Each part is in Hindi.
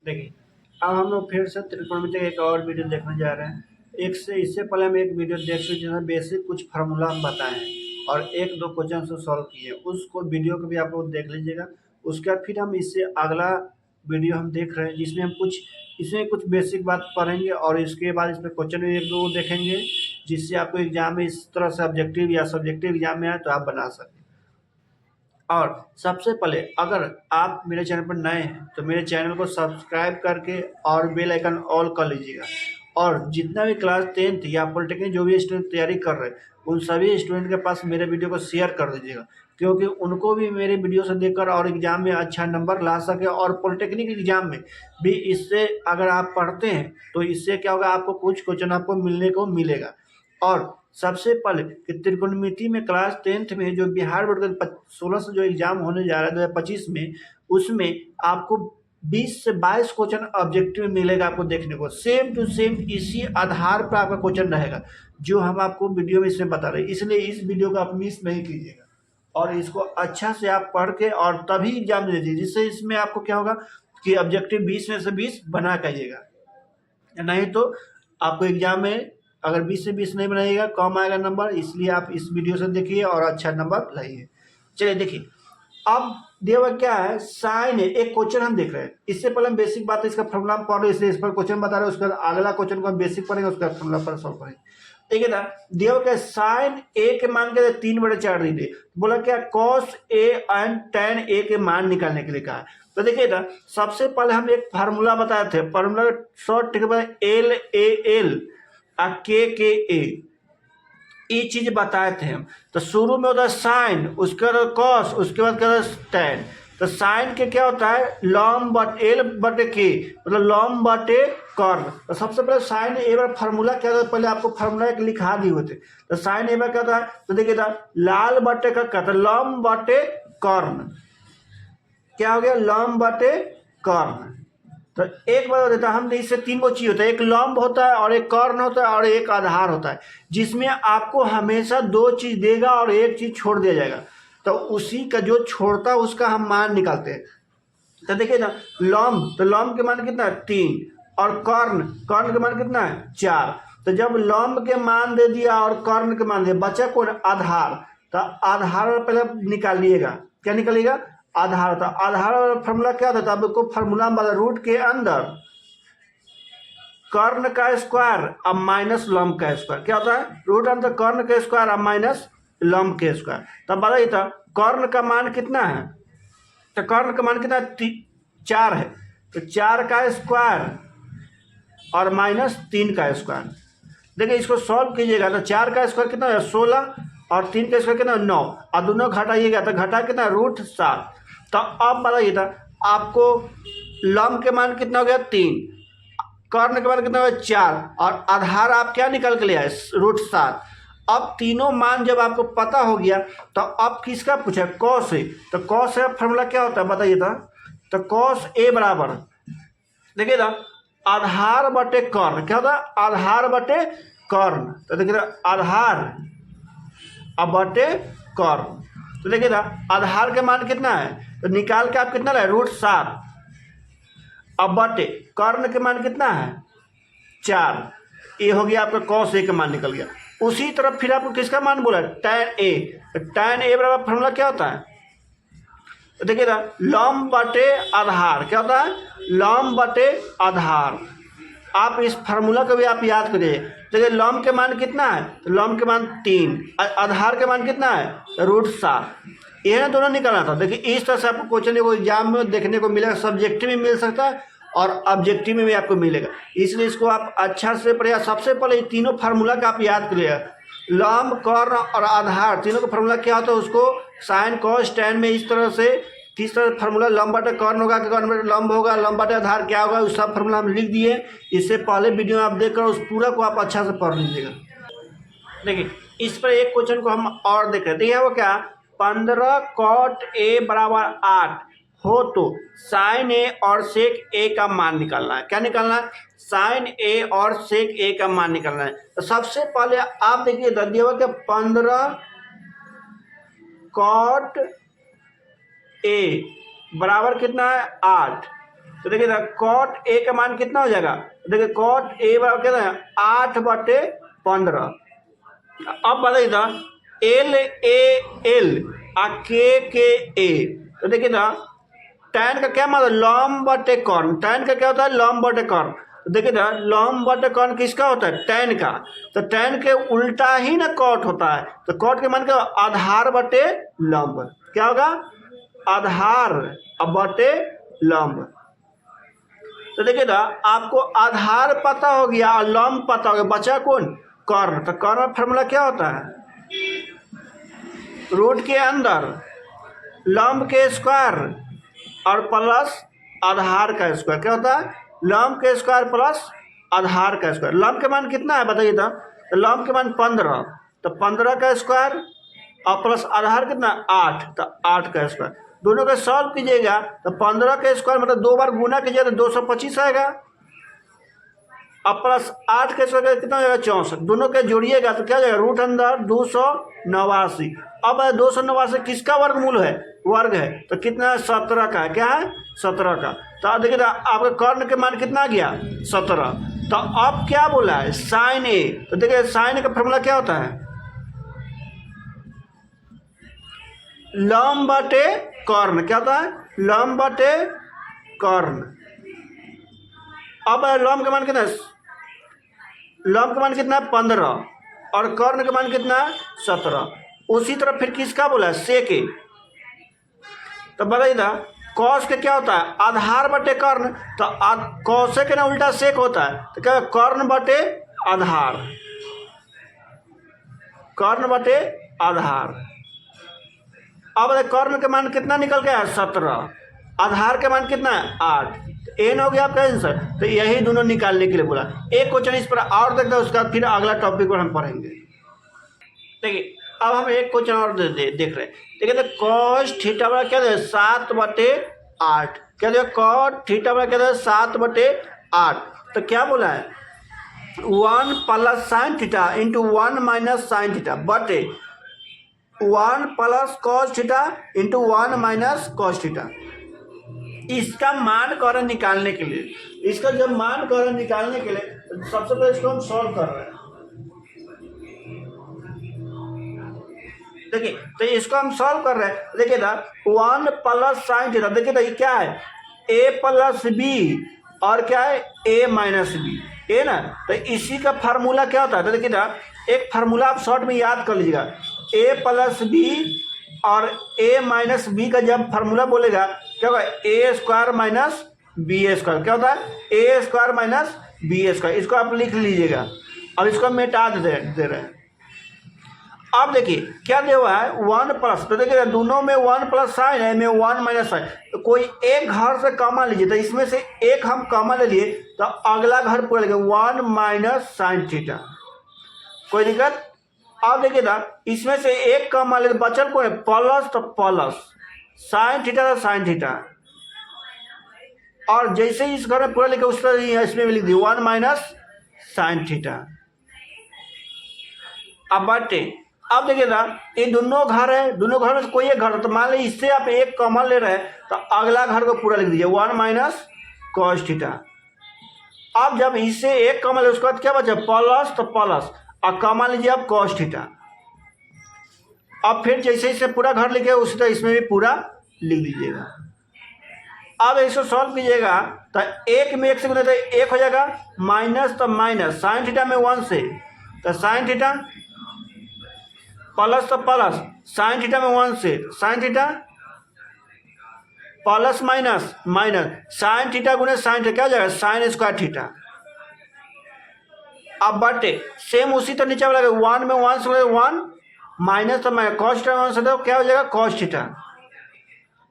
देखिए, अब हम लोग फिर से त्रिकोणमिति का एक और वीडियो देखने जा रहे हैं। इससे पहले हम एक वीडियो देख चुके जिसमें बेसिक कुछ फार्मूला हम बताए हैं और 1-2 क्वेश्चन से सॉल्व किए। उसको वीडियो को भी आप लोग देख लीजिएगा। उसके बाद फिर हम इससे अगला वीडियो हम देख रहे हैं जिसमें हम इसमें कुछ बेसिक बात पढ़ेंगे और इसके बाद इसमें क्वेश्चन भी 1-2 देखेंगे, जिससे आपको एग्जाम में इस तरह से ऑब्जेक्टिव या सब्जेक्टिव एग्जाम में आए तो आप बना सकें। और सबसे पहले अगर आप मेरे चैनल पर नए हैं तो मेरे चैनल को सब्सक्राइब करके और बेल आइकन ऑल कर लीजिएगा। और जितना भी क्लास 10th या पॉलिटेक्निक जो भी स्टूडेंट तैयारी कर रहे हैं उन सभी स्टूडेंट के पास मेरे वीडियो को शेयर कर दीजिएगा, क्योंकि उनको भी मेरे वीडियो से देखकर और एग्जाम में अच्छा नंबर ला सके। और पॉलिटेक्निक एग्जाम में भी इससे अगर आप पढ़ते हैं तो इससे क्या होगा, आपको कुछ क्वेश्चन आपको मिलने को मिलेगा। और सबसे पहले कि त्रिकोणमिति में क्लास 10th में जो बिहार बोर्ड का 16 से जो एग्जाम होने जा रहा है 2025 में, उसमें आपको 20 से 22 क्वेश्चन ऑब्जेक्टिव मिलेगा आपको देखने को। सेम टू सेम इसी आधार पर आपका क्वेश्चन रहेगा जो हम आपको वीडियो में इसमें बता रहे हैं। इसलिए इस वीडियो को आप मिस नहीं कीजिएगा और इसको अच्छा से आप पढ़ के और तभी एग्जाम दीजिए, जिससे इसमें आपको क्या होगा कि ऑब्जेक्टिव 20 में से 20 बना करिएगा। नहीं तो आपको एग्जाम में अगर 20 से 20 नहीं बनाइएगा कम आएगा नंबर। इसलिए आप इस वीडियो से देखिए और अच्छा नंबर लाइए। चलिए देखिए, अब दिया हुआ क्या है, साइन है। एक क्वेश्चन हम देख रहे हैं। इससे पहले हम बेसिक बात है इसका फॉर्मूला हम पढ़ रहे हैं, इसलिए इस पर क्वेश्चन बता रहे हैं। उसके बाद अगला क्वेश्चन को हम बेसिक पढ़ेंगे, उसका फॉर्मूला पर सॉल्व करेंगे। ठीक है ना। दिया हुआ क्या, साइन ए के मान के 3/4 दी थी। बोला क्या, कॉस ए एंड टेन ए के मान निकालने के लिए कहा। तो देखिए ना, सबसे पहले हम एक फार्मूला बताए थे। Formula short L A L के ए, ये चीज बताए थे हम। तो शुरू में होता है साइन, उसके बाद कॉस, उसके बाद क्या होता है टेन। तो साइन के क्या होता है, लॉम बट एल बटे के, मतलब लॉम बटे कर्न। तो सबसे पहले साइन ए बार फार्मूला क्या होता है, पहले आपको फार्मूला एक लिखा दिए होते। तो साइन ए बार क्या होता है, तो देखिए था लाल बटे का क्या था, लॉम बटे कर्न। क्या हो गया, लॉम बटे कर्न। तो एक बार देता है हम, इससे 3 चीज होता है, एक लंब होता है और एक कर्ण होता है और एक आधार होता है, जिसमें आपको हमेशा 2 चीज देगा और एक चीज छोड़ दिया जाएगा। तो उसी का जो छोड़ता है उसका हम मान निकालते हैं। तो देखिए ना, लंब, तो लंब के मान कितना है 3 और कर्ण, कर्ण के मान कितना है 4। तो जब लंब के मान दे दिया और कर्ण के मान दिया, बचा कौन, आधार। तो आधार पहले निकालिएगा, क्या निकालिएगा, आधार। था आधार फॉर्मूला क्या था, आपको फॉर्मूला में रूट के अंदर कर्ण का स्क्वायर अब माइनस लंब का स्क्वायर। क्या होता है, रूट अंदर कर्ण का स्क्वायर अब माइनस लंब के स्क्वायर। तब बताइए था कर्ण का मान कितना है, तो कर्ण का मान कितना 4 है। तो 4 का स्क्वायर और माइनस 3 का स्क्वायर। देखिए इसको सॉल्व कीजिएगा तो 4 का स्क्वायर कितना है 16 और 3 का स्क्वायर कितना 9 और दोनों घटाइएगा तो घटा कितना √7। तो अब बताइए था आपको लंब के मान कितना हो गया 3, कर्ण के मान कितना हो गया 4 और आधार आप क्या निकल के ले आए √7। अब तीनों मान जब आपको पता हो गया तो अब किसका पूछा, कॉस है। तो कॉस है फॉर्मूला क्या होता है बताइए था, तो कॉस ए बराबर, देखिए ना, आधार बटे कर्ण। क्या होता है, आधार बटे कर्ण। तो देखिए आधार अब बटे कर्ण। तो देखिए ना, आधार के मान कितना है, तो निकाल के आप कितना लाए √7। अब बटे कर्ण के मान कितना है 4। ये हो गया आपका कॉस ए का मान निकल गया। उसी तरफ फिर आपको किसका मान बोला, टैन ए। तो टैन ए बराबर फॉर्मूला क्या होता है, तो देखिए ना, लंब बटे आधार। क्या होता है, लंब बटे आधार। आप इस फार्मूला को भी आप याद करिए। देखिए लंब के मान कितना है, तो लंब के मान 3, आधार के मान कितना है √7। ये ना दोनों निकालना था। देखिए इस तरह से आपको क्वेश्चन को एग्जाम में देखने को मिलेगा, सब्जेक्टिव में मिल सकता है और ऑब्जेक्टिव में भी आपको मिलेगा। इसलिए इसको आप अच्छा से पढ़िए। सबसे पहले ये तीनों फार्मूला का आप याद करिएगा, लंब कर्ण और आधार, तीनों का फार्मूला क्या होता है, उसको साइन कॉस टैन में इस तरह से किस तरह फार्मूला लंब बटे कर्ण होगा, कर्ण बटे लंब होगा, लंब बटे आधार क्या होगा, उस सब फार्मूला हम लिख दिए। इससे पहले वीडियो में आप देखकर उस पूरा को आप अच्छा से पढ़ लीजिएगा। देखिए इस पर एक क्वेश्चन को हम और देख रहे हैं, वो क्या, 15 कॉट ए बराबर 8 हो तो साइन ए और सेक ए का मान निकालना है। क्या निकालना है, साइन ए और सेक ए का मान निकालना है। तो सबसे पहले आप देखिए दिया हुआ क्या, 15 कॉट ए बराबर कितना है 8 तो देखिए कॉट ए का मान कितना हो जाएगा, देखिए कॉट ए बराबर कितना है 8/15। अब बताइए था एल ए एल के ए, तो देखिए ना टैन का क्या मतलब लॉम बटे कॉर्न, टैन का क्या होता है लॉम बटे कॉर्न। तो देखिए ना लॉम बटे कॉर्न किसका होता है टैन का, तो टैन के उल्टा ही ना कॉट होता है, तो कॉट के मान क्या आधार बटे लंब, क्या होगा आधार बटे लंब। तो देखिए ना आपको आधार पता हो गया और लंब पता हो गया, बचा कौन कॉर्न। तो कॉर्न का फॉर्मूला क्या होता है रूट के अंदर लंब के स्क्वायर और प्लस आधार का स्क्वायर, क्या होता है लंब के स्क्वायर प्लस आधार का स्क्वायर। लंब के मान कितना है बताइए तो लंब के मान 15, तो 15 का स्क्वायर और प्लस आधार कितना 8, तो 8 का स्क्वायर। दोनों का सॉल्व कीजिएगा तो 15 का स्क्वायर मतलब 2 बार गुना कीजिएगा तो 225 आएगा, अब प्लस 8 के स्क्वायर कितना हो जाएगा 64, दोनों के जोड़िएगा तो क्या हो जाएगा रूट अंदर 289। अब 289 किसका वर्गमूल है वर्ग है, तो कितना 17 का है, क्या है 17 का। तो अब देखिए आपके कर्ण के मान कितना आ गया 17। तो अब क्या बोला है साइन ए, तो देखिए साइन का फॉर्मूला क्या होता है लंब बटे कर्ण, क्या होता है लंब बटे कर्ण। अब लंब का मान कितना है, लंब का मान कितना है 15 और कर्ण का मान कितना है 17। उसी तरह फिर किसका बोला है सेक ए, तो बताइए ना कॉस के क्या होता है आधार बटे कर्ण, तो कॉसे के ना उल्टा सेक होता है, तो क्या कर्ण बटे आधार, कर्ण बटे आधार। अब कर्ण के मान कितना निकल गया 17, आधार के मान कितना है 8, एन हो गया आपका आंसर। तो यही दोनों निकालने के लिए बोला। एक क्वेश्चन इस पर और देखते हैं, उसका फिर अगला टॉपिक पर हम पढ़ेंगे। देखिए अब हम एक क्वेश्चन और देख रहे हैं, देखिए कॉस थीटा बराबर क्या है 7/8, क्या देखो कॉट थीटा बराबर क्या है 7/8। तो क्या बोला है 1 plus sign theta into 1 minus sine theta बटे 1 plus cos theta into 1 minus cos theta. इसका मान कारण निकालने के लिए, इसका जब मान कारण निकालने के लिए सबसे पहले इसको हम सॉल्व कर रहे हैं। देखिए तो इसको हम सॉल्व कर रहे हैं, देखिए ना 1 प्लस साइन थीटा, देखिए तो ये क्या है a प्लस बी और क्या है a माइनस बी, है ना। तो इसी का फार्मूला क्या होता है, तो देखिए ना एक फार्मूला आप शॉर्ट में याद कर लीजिएगा, a प्लस बी और a माइनस बी का जब फार्मूला बोलेगा क्या होगा a square minus B square, क्या होता है a square minus B square. इसको आप लिख लीजिएगा और इसको मिटा दे रहे हैं। अब देखिए क्या दिया हुआ है 1 प्लस, तो देखिए दोनों में 1 प्लस साइन है, में 1 माइनस साइन, तो कोई एक घर से कॉमन लीजिए, तो इसमें से एक हम कॉमन ले लिए तो अगला घर पूरा लेंगे 1 माइनस साइन थीटा, कोई दिक्कत। अब देखिए ना इसमें से एक कॉमन ले तो बचल को प्लस, तो प्लस साइन थीटा तो साइन थीटा, और जैसे ही इस घर में पूरा लेके उस पर इसमें भी लिख दी 1 माइनस साइन थीटा। अब बटे अब देखिए ना ये दोनों घर है, दोनों घर में से कोई एक घर, तो मान लीजिए इससे आप एक कॉमन ले रहे हैं तो अगला घर को पूरा लिख दीजिए 1 माइनस कॉस थीटा। अब जब इससे एक कॉमन ले उसके बाद क्या बचा प्लस, तो प्लस और कॉमन लीजिए आप कॉस थीटा। अब फिर जैसे इससे पूरा घर लिखे उसी तरह इसमें भी पूरा लिख दीजिएगा। अब इसको सॉल्व कीजिएगा तो एक में एक से गुना तो एक हो जाएगा, माइनस तो माइनस साइन थीटा में 1 से तो साइन थीटा, प्लस तो प्लस साइन थीटा में 1 से sine theta, plus minus minus sine theta गुने साइन थीटा क्या हो जाएगा साइन स्क्वायर थीटा। अब बटे सेम उसी तरह नीचे वाला 1 में 1 से 1 माइनस तो माइनस कॉस थीटा में 1 से तो क्या हो जाएगा कॉस थीटा,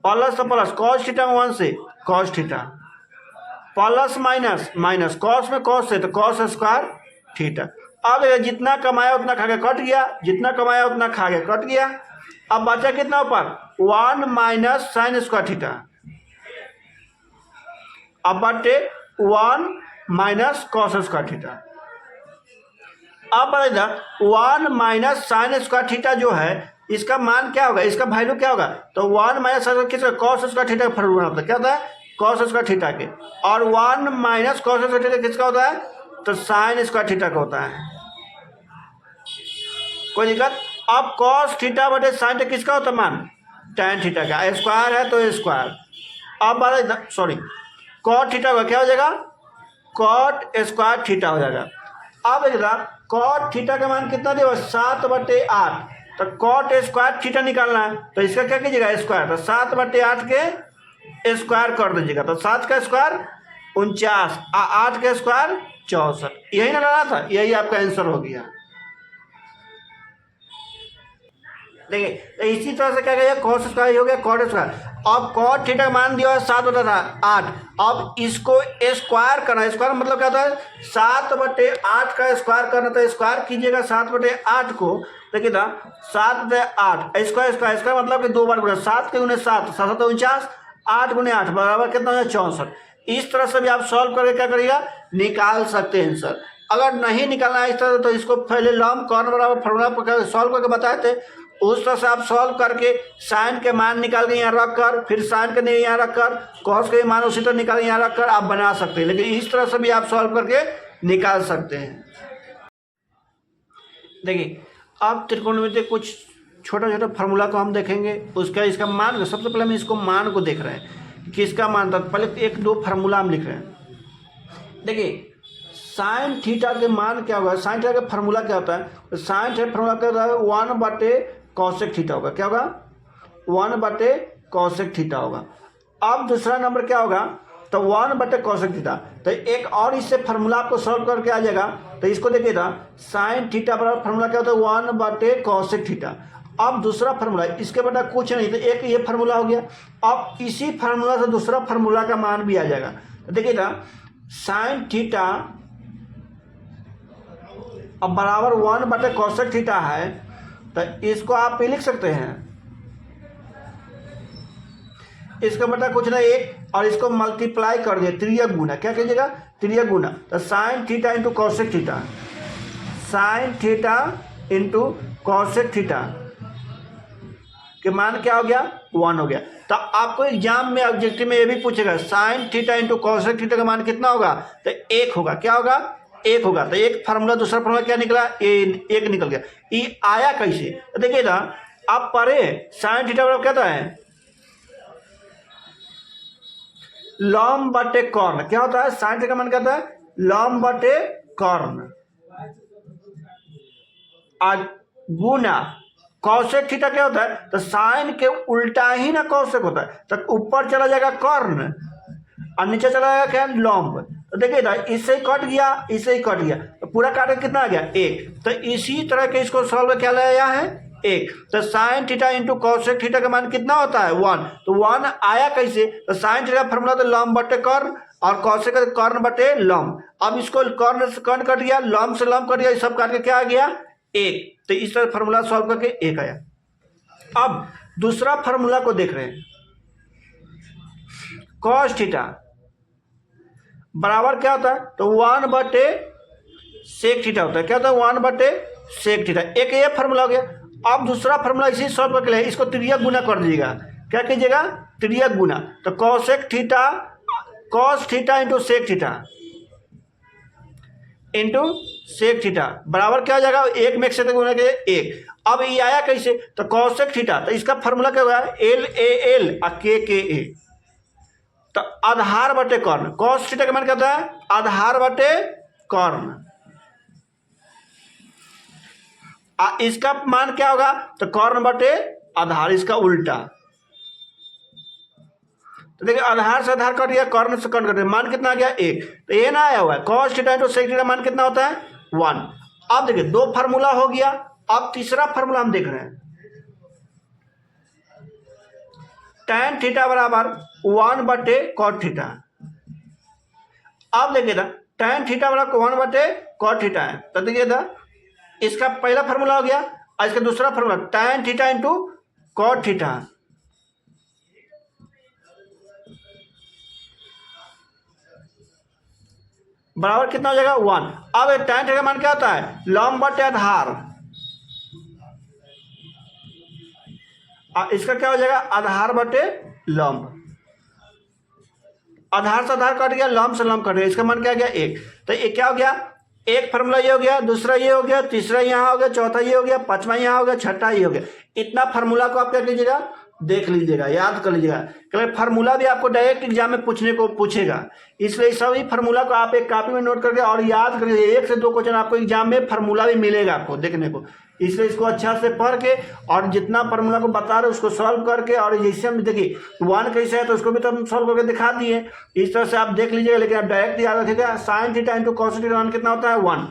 प्लस तो प्लस कॉस थीटा में 1 से cos theta, plus minus minus cos में कॉस से तो कॉस स्क्वायर थीटा। अब जितना कमाया उतना खा के कट गया, जितना कमाया उतना खा के कट गया। अब बचा कितना ऊपर 1 माइनस साइन स्क्वायर थीटा, अब बटे 1 माइनस कॉस स्क्वायर थीटा। अब बता 1 माइनस साइन स्क्वायर थीटा जो है इसका मान क्या होगा, इसका वैल्यू क्या होगा, तो 1 माइनस किसका कॉस स्क्वायर थीटा का फॉर्मूला होता है क्या होता है कॉस स्क्वायर थीटा के, और 1 माइनस कॉस स्क्वायर थीटा किसका होता है, तो साइन स्क्वायर थीटा का होता है। कोई दिक्कत। अब कॉस थीटा बटे साइन थीटा किसका होता है मान, tan थीटा का, स्क्वायर है तो स्क्वायर। अब सॉरी कॉट थीटा का क्या हो जाएगा, कॉट स्क्वायर थीटा हो जाएगा। अब देखिएगा कॉट थीटा का मान कितना देगा, 7/8, तो कॉट स्क्वायर थीटा निकालना है, तो इसका क्या कीजिएगा स्क्वायर, तो 7/8 के स्क्वायर कर दीजिएगा, तो 7 का स्क्वायर 49, 8 का स्क्वायर 64, यही ना लाना था, यही आपका आंसर हो गया। देखिए तो इसी तरह से क्या करेगा, कॉस स्क्वायर हो गया कॉट स्क्वायर। अब कॉट थीटा का मान दिया है 7/8, अब इसको स्क्वायर करना, स्क्वायर मतलब क्या होता है 7/8 का स्क्वायर करना, तो स्क्वायर कीजिएगा 7/8 को, देखिए ना 7/8 स्क्वायर स्क्वायर स्क्वायर मतलब कि 2 बार गुना, 7 के गुने 7, 7 49, 8 गुने 8 बराबर कितना हो जाए 64। इस तरह से भी आप सॉल्व करके क्या करिएगा, निकाल सकते हैं आंसर। अगर नहीं निकालना है इस तरह तो इसको पहले लॉम कॉर्न बराबर फॉर्मूला सॉल्व करके बताए थे, उस तरह से आप सॉल्व करके साइन के मान निकाल के यहाँ रख कर, फिर साइन के यहाँ रख कर, कॉस के मान उसी तरह निकाल के यहाँ रख कर आप बना सकते हैं, लेकिन इस तरह से भी आप सॉल्व करके निकाल सकते हैं। देखिए अब त्रिकोणमिति कुछ छोटा छोटा फार्मूला को हम देखेंगे, उसका इसका मान, सबसे पहले हम इसको मान को देख रहे हैं कि इसका मान था, पहले 1-2 फार्मूला हम लिख रहे हैं। देखिए साइन थीटा के मान क्या होगा, साइन थीटा का फार्मूला क्या होता है, साइन थीटा फार्मूला क्या होता है 1/cosec थीटा होगा, क्या होगा 1/cosec थीटा होगा। अब दूसरा नंबर क्या होगा, तो 1/cosec थीटा, तो एक और इससे फार्मूला आपको सॉल्व करके आ जाएगा, तो इसको देखिएगा साइन थीटा बराबर फार्मूला क्या होता है 1/cosec थीटा। अब दूसरा फार्मूला इसके बेटा कुछ नहीं, तो एक ये फार्मूला हो गया। अब इसी फार्मूला से दूसरा फार्मूला का मान भी आ जाएगा, तो देखिएगा साइन थीटा अब बराबर 1/cosec थीटा है, तो इसको आप लिख सकते हैं, इसका मतलब कुछ नहीं एक, और इसको मल्टीप्लाई कर दिया, त्रियक गुना, क्या कीजिएगा त्रियक गुना, तो sign theta into cosec theta, sign theta into cosec theta के मान क्या हो गया 1 हो गया। तो आपको एग्जाम में ऑब्जेक्टिव में ये भी पूछेगा sign theta into cosec theta का मान कितना होगा, तो 1 होगा, क्या होगा 1 होगा। तो एक फार्मूला दूसरा फार्मूला क्या निकला, 1 निकल गया। ये आया कैसे, तो देखिए ना आप पढ़े साइन थीटा बराबर क्या होता है लॉम बटे कॉर्न, क्या होता है साइन थीटा का मान क्या होता है लॉम बटे कॉर्न, गुना कॉसेक थीटा क्या होता है, तो साइन के उल्टा ही ना कॉसेक होता है, तो ऊपर चला जाएगा कॉर्न और नीचे चला जाएगा क्या लॉम्ब। तो देखिए ना इससे ही कट गया, इससे ही कट गया, तो पूरा काट के कितना आ गया 1। तो इसी तरह के इसको सॉल्व क्या लाया है 1। तो sign theta into cosec theta का मान कितना होता है 1, तो 1 आया कैसे, तो साइन थीटा फॉर्मूला तो लॉम्ब बटे कॉर्न और कॉसेक का कॉर्न बटे लॉम्ब। अब इसको कॉर्न से कॉर्न कट गया, लॉम्ब से लॉम्ब कट गया, सब काट के क्या आ गया 1। तो इस तरह फार्मूला सॉल्व करके 1 आया। अब दूसरा फार्मूला को देख रहे हैं, कॉस थीटा बराबर क्या होता है, तो 1/सेक थीटा होता है, क्या होता है 1/सेक थीटा। एक ये फार्मूला हो गया। अब दूसरा फार्मूला इसी सॉल्व करके लिए इसको त्रियक गुना कर दीजिएगा, क्या कीजिएगा त्रियक गुना, तो cosec theta cos theta into sec theta into sec theta बराबर क्या हो जाएगा 1 में 1 से गुना के 1। अब ये आया कैसे, तो कॉसेक थीटा, तो इसका फार्मूला क्या होगा LAL और KKA, तो आधार बटे कॉर्न, कॉस थीटा का मान क्या होता है आधार बटे कॉर्न, इसका मान क्या होगा, तो कॉर्न बटे आधार, इसका उल्टा। तो देखिए आधार से आधार कट गया, कॉर्न से कॉर्न कट गया, मान कितना आ गया 1। तो ये ना आया हुआ है cos theta into sec theta मान कितना होता है 1। अब देखिए 2 फार्मूला हो गया। अब तीसरा फार्मूला हम देख रहे हैं, tan थीटा बराबर 1/cot थीटा। अब देखिए था tan थीटा बराबर 1/cot थीटा है, तो देखिए था इसका पहला फार्मूला हो गया और इसका दूसरा formula tan theta into cot theta, बराबर कितना हो जाएगा 1। अब tan थीटा का मान क्या होता है लॉम्ब बटे आधार, इसका क्या हो जाएगा आधार बटे लंब, आधार से आधार कट गया, लम से लम कट गया, इसका मान क्या गया 1। तो ये क्या हो गया, एक फार्मूला ये हो गया, दूसरा ये हो गया, तीसरा यहाँ हो गया, चौथा ये हो गया, पांचवा यहाँ हो गया, छठा ये हो गया। इतना फार्मूला को आप क्या कीजिएगा, देख लीजिएगा, याद कर लीजिएगा, क्योंकि फार्मूला भी आपको डायरेक्ट एग्जाम में पूछने को पूछेगा, इसलिए सभी फार्मूला को आप एक कॉपी में नोट करके और याद करिए। 1 से 2 क्वेश्चन आपको एग्जाम में फार्मूला भी मिलेगा आपको देखने को, इसलिए इसको अच्छा से पढ़ के और जितना फार्मूला को बता रहे उसको सॉल्व करके, और जैसे हम देखिए 1 कैसे है तो उसको भी तो हम सॉल्व करके दिखा दिए, इस तरह से आप देख लीजिएगा। लेकिन आप डायरेक्ट याद रखिएगा, sine theta into cos theta का मान कितना होता है 1,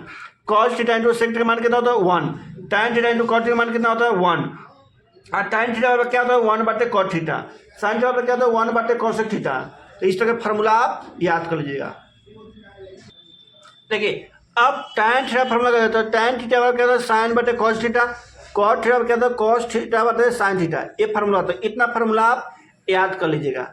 cos theta into sec theta का मान कितना होता है 1, tan theta into cot theta का मान कितना होता है 1, और tan थीटा का क्या होता है 1/cot थीटा, साइन थीटा का क्या होता है 1/cosec थीटा। तो इस तरह का फार्मूला आप याद कर लीजिएगा। देखिए अब tan थीटा फार्मूला क्या होता है, tan थीटा क्या होता है sin/cos थीटा, cot थीटा क्या होता है cos थीटा बटे sin थीटा, ये फार्मूला होता है। इतना फार्मूला आप याद कर लीजिएगा,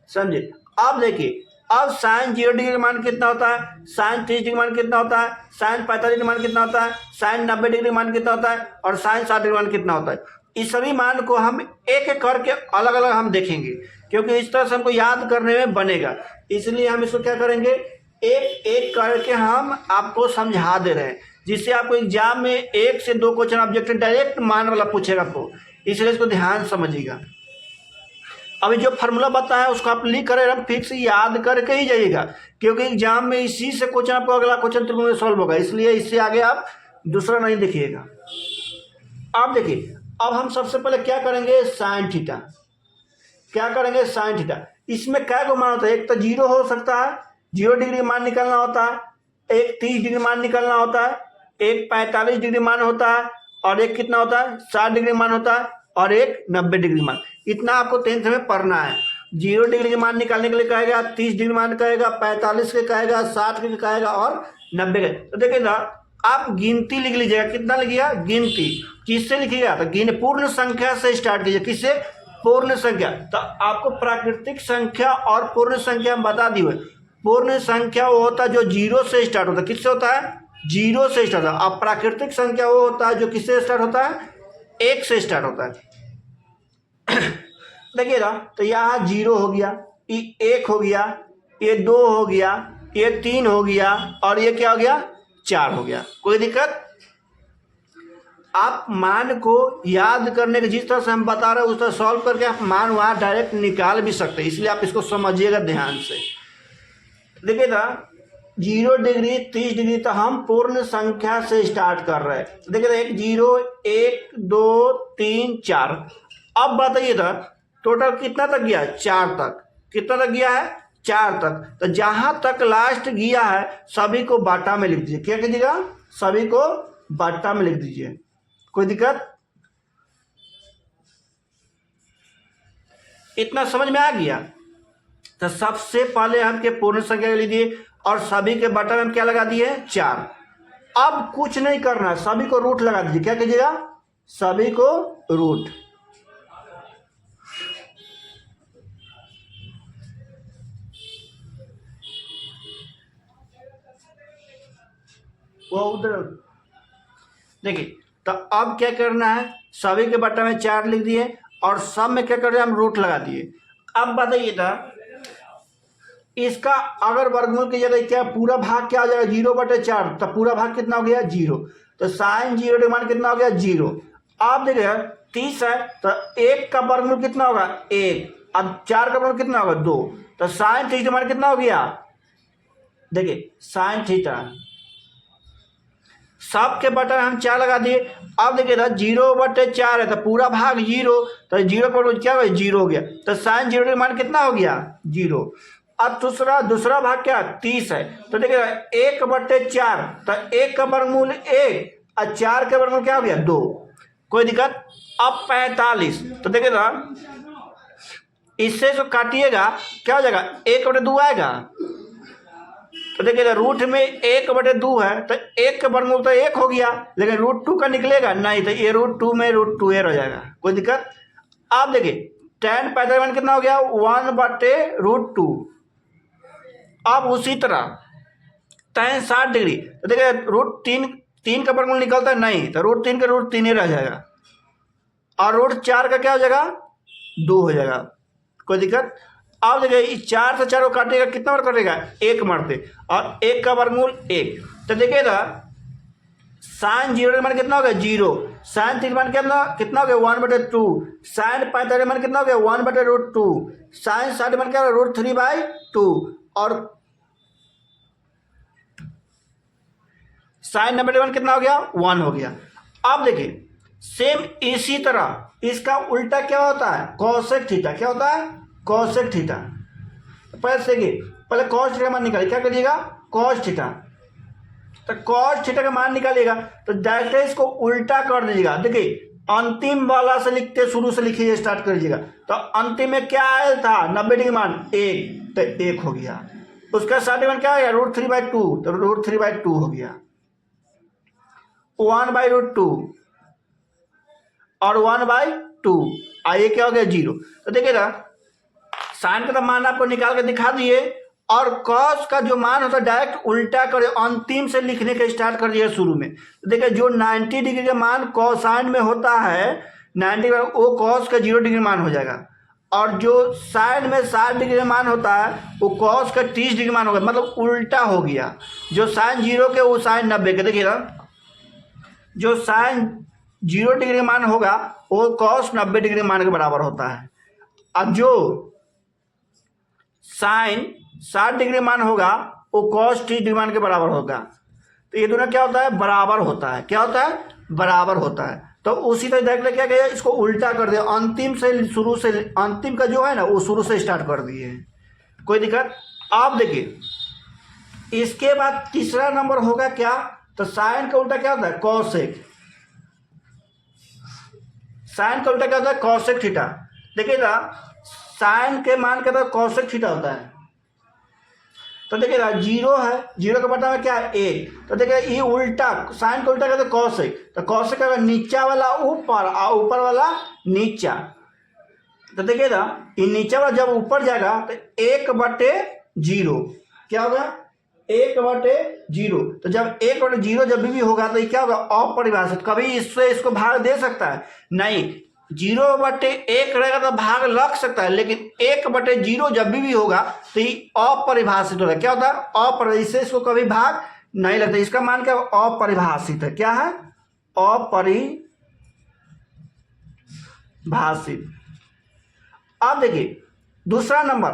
समझे। अब देखिए अब sin 0 डिग्री का मान कितना होता है, sin 30 डिग्री का मान कितना होता है, sin 45 डिग्री का मान कितना होता है, sin 90 डिग्री का मान कितना होता है, और sin 60 डिग्री का मान कितना होता है। इस सभी मान को हम एक एक करके अलग अलग हम देखेंगे, क्योंकि इस तरह से हमको याद करने में बनेगा, इसलिए हम इसको क्या करेंगे, एक एक करके हम आपको समझा दे रहे हैं, जिससे आपको एग्जाम में 1 से 2 क्वेश्चन ऑब्जेक्टिव डायरेक्ट मान वाला पूछेगा आपको, इसलिए इसको ध्यान समझिएगा। अभी जो फार्मूला बताया उसको आप लिख कर एकदम फिक्स याद करके ही जाइएगा, क्योंकि एग्जाम में इसी से क्वेश्चन आपको अगला क्वेश्चन त्रिकोण में सॉल्व होगा, इसलिए इससे आगे आप दूसरा नहीं देखिएगा। अब देखिए अब हम सबसे पहले क्या करेंगे, साइन थीटा, क्या करेंगे साइन थीटा। इसमें क्या को मान होता है, एक तो 0 हो सकता है, 0 डिग्री मान निकालना होता है, एक 30 डिग्री मान निकालना होता है, एक 45 डिग्री मान होता है, और एक कितना होता है 60 डिग्री मान होता है, और एक 90 डिग्री मान। इतना आपको 10th में पढ़ना है। 0 डिग्री के मान निकालने के लिए कहेगा, 30 डिग्री मान कहेगा, 45 के कहेगा, 60 के कहेगा, और 90 के। तो देखिए ना आप गिनती लिख लीजिएगा, कितना लिखिएगा गिनती, किससे लिखिएगा तो पूर्ण संख्या से स्टार्ट कीजिए, किससे पूर्ण संख्या। तो आपको प्राकृतिक संख्या और पूर्ण संख्या हम बता दी हुए, पूर्ण संख्या वो होता है जो 0 से स्टार्ट होता है, किससे होता है 0 से स्टार्ट होता है। अब प्राकृतिक संख्या वो होता है जो किससे स्टार्ट होता है 1 से स्टार्ट होता है। देखिए ना तो यहाँ 0 हो गया, ये 1 हो गया, ये 2 हो गया, ये 3 हो गया, और ये क्या हो गया 4 हो गया। कोई दिक्कत, आप मान को याद करने के जिस तरह से हम बता रहे हैं उस तरह सॉल्व करके आप मान वहाँ डायरेक्ट निकाल भी सकते हैं, इसलिए आप इसको समझिएगा ध्यान से। देखिए ना 0 डिग्री 30 डिग्री तो हम पूर्ण संख्या से स्टार्ट कर रहे हैं। देखिए 1 0 1 2 3 4। अब बताइए था टोटल कितना तक गया 4 तक, कितना तक गया है 4 तक। तो जहां तक लास्ट गया है सभी को बाटा में लिख दीजिए, क्या कीजिएगा सभी को बाटा में लिख दीजिए। कोई दिक्कत, इतना समझ में आ गया। तो सबसे पहले हम के पूर्ण संख्या ले लीजिए और सभी के बटा में हम क्या लगा दिए 4। अब कुछ नहीं करना है, सभी को रूट लगा दीजिए, क्या कीजिएगा सभी को रूट। वो उधर देखिए। तो अब क्या करना है, सभी के बटा में 4 लिख दिए और सब में क्या कर रहे हैं हम रूट लगा दिए। अब बताइए था इसका अगर वर्गमूल की जगह क्या पूरा भाग क्या आ जाएगा 0/4, तो पूरा भाग कितना हो गया 0। तो साइन 0 का मान कितना हो गया 0। आप देखिए 30 है तो 1 का वर्गमूल कितना होगा 1, अब 4 का वर्गमूल कितना होगा 2। तो साइन थीटा मान कितना हो गया, देखिए साइन थीटा सब के बटा हम 4 लगा दिए। अब देखिए था 0/4 है तो पूरा भाग 0, तो 0 पर क्या हो गया 0 हो गया। तो साइन 0 का मान कितना हो गया 0। अब दूसरा भाग क्या 30 है तो देखिए 1/4, तो 1 का वर्गमूल 1 और 4 का वर्गमूल क्या हो गया 2। कोई दिक्कत। अब 45 तो देखिए ना इससे जो काटिएगा क्या हो जाएगा 1/2 आएगा। तो देखिएगा रूट में 1/2 है तो 1 का वर्गमूल तो 1 हो गया, लेकिन √2 का निकलेगा नहीं, तो ये √2 में √2 रह जाएगा। कोई दिक्कत। आप देखिए tan 45 कितना हो गया 1/√2। अब उसी तरह tan 60 डिग्री तो देखिए √3 का वर्गमूल निकलता है नहीं, तो √3 का √3 ही रह जाएगा, और √4 का क्या हो जाएगा 2 हो जाएगा। कोई दिक्कत। अब देखिए 4 से 4 को काटेगा, कितना बार कटेगा, 1 मरते, और 1 का वर्गमूल 1। तो देखिएगा साइन 0 का मान कितना हो गया 0, साइन 3 मान कितना हो गया 1/2, साइन 45 मान कितना हो गया 1/√2, साइन 60 मान क्या हो गया √3/2, और साइन 90 मान कितना हो गया 1 हो गया। अब देखिए सेम इसी तरह इसका उल्टा क्या होता है, कॉसेक थीटा। क्या होता है, कॉसेक थीटा। पहले देखिए, पहले कॉस थीटा का मान निकालिए, क्या करिएगा, कॉस थीटा। तो कॉस थीटा का मान निकालिएगा तो डायरेक्ट इसको उल्टा कर दीजिएगा। देखिए अंतिम वाला से लिखते शुरू से लिखिए, स्टार्ट कर दीजिएगा। तो अंतिम में क्या आया था 90 डिग्री मान 1, तो 1 हो गया। उसका 60 मान क्या आ गया √3/2, तो √3/2 हो गया। 1/√2 और 1/2, आइए क्या हो गया 0। तो देखिएगा साइन का तो मान आपको निकाल के दिखा दिए, और कॉस का जो मान होता है डायरेक्ट उल्टा करे, अंतिम से लिखने का स्टार्ट कर दिया शुरू में। तो देखिए जो 90 डिग्री का मान कोसाइन में होता है 90 वो कॉस का 0 डिग्री मान हो जाएगा, और जो साइन में 60 डिग्री मान होता है वो कॉस का 30 डिग्री मान होगा, मतलब उल्टा हो गया। जो साइन 0 के वो साइन 90 के। देखिए ना जो साइन 0 डिग्री मान होगा वो कॉस 90 डिग्री मान के बराबर होता है, और जो साइन 60 डिग्री मान होगा वो कॉस 30 डिग्री मान के बराबर होगा। तो ये दोनों क्या होता है, बराबर होता है। क्या होता है, बराबर होता है। तो उसी तरह देख ले क्या किया, इसको उल्टा कर दिया, अंतिम से शुरू से, अंतिम का जो है ना वो शुरू से स्टार्ट कर दिए, कोई दिक्कत। आप देखिए इसके बाद तीसरा नंबर होगा क्या, तो साइन का उल्टा क्या होता है, कॉसेक। साइन का उल्टा क्या होता है, कॉसेक थीटा। देखिएगा साइन के मान के अंदर कॉसेक थीटा होता है। तो देखिएगा 0 है, 0 के बटा में क्या है 1। तो देखिए ये उल्टा, साइन का उल्टा कहते हैं कॉसेक। तो कॉसेक का नीचा वाला ऊपर और ऊपर वाला नीचा। तो देखिएगा ये नीचा वाला जब ऊपर जाएगा तो 1/0 क्या होगा, 1/0। तो जब 1/0 जब भी होगा तो ये क्या होगा, अपरिभाषित। कभी इससे इसको भाग दे सकता है नहीं, 0/1 रहेगा तो भाग लग सकता है, लेकिन 1/0 जब भी होगा तो ये अपरिभाषित होगा। क्या होता है, अपरिभाषित, इससे इसको कभी भाग नहीं लगता। इसका मान क्या अपरिभाषित है। क्या है, अपरिभाषित। अब देखिए दूसरा नंबर